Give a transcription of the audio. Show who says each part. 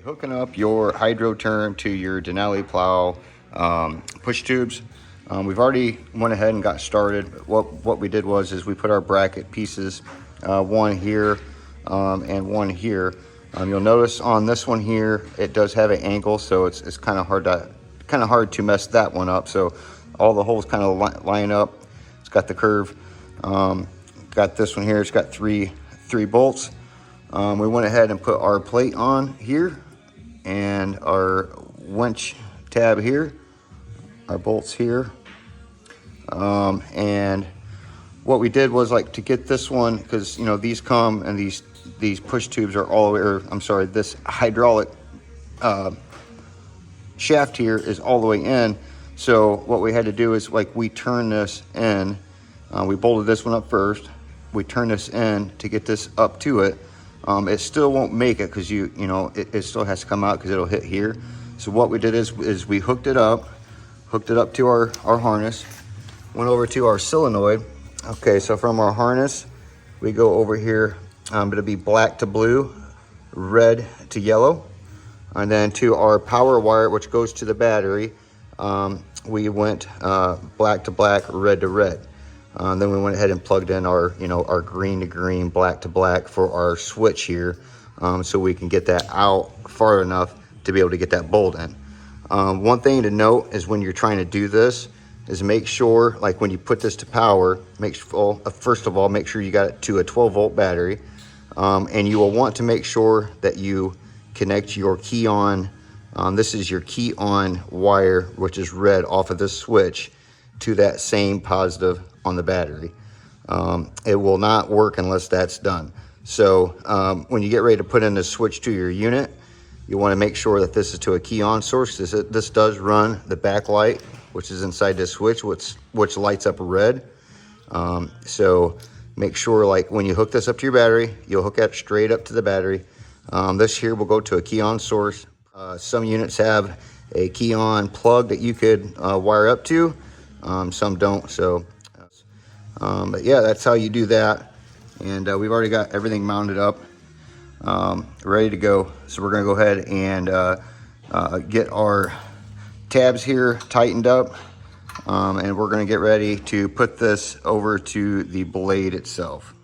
Speaker 1: Hooking up your hydro turn to your Denali plow push tubes. We've already went ahead and got started. What we did was we put our bracket pieces, one here and one here. You'll notice on this one here it does have an angle, so it's kind of hard to mess that one up. So all the holes kind of line up. It's got the curve. Got this one here. It's got three bolts. We went ahead and put our plate on here and our winch tab here, our bolts here. And what we did was, like, to get this one, because you know these come and these push tubes are all the way, or I'm sorry, this hydraulic shaft here is all the way in. So what we had to do is, like, we turn this in. We bolted this one up first. We turn this in to get this up to it. It still won't make it because you know it still has to come out because it'll hit here. So what we did is we hooked it up to our harness, went over to our solenoid. Okay, so from our harness we go over here. It'll be black to blue, red to yellow, and then to our power wire, which goes to the battery, we went black to black, red to red. Then we went ahead and plugged in our green to green, black to black for our switch here, so we can get that out far enough to be able to get that bolt in. One thing to note is when you're trying to do this is make sure, like when you put this to power, first of all, make sure you got it to a 12-volt battery, and you will want to make sure that you connect your key on. This is your key on wire, which is red off of this switch, to that same positive on the battery. It will not work unless that's done. So when you get ready to put in the switch to your unit, you want to make sure that this is to a key on source. This does run the backlight, which is inside this switch, which lights up red. So make sure, like, when you hook this up to your battery, you'll hook it straight up to the battery. This here will go to a key on source. Some units have a key on plug that you could wire up to. Some don't. So but yeah, that's how you do that. And we've already got everything mounted up, ready to go. So we're gonna go ahead and get our tabs here tightened up, and we're gonna get ready to put this over to the blade itself.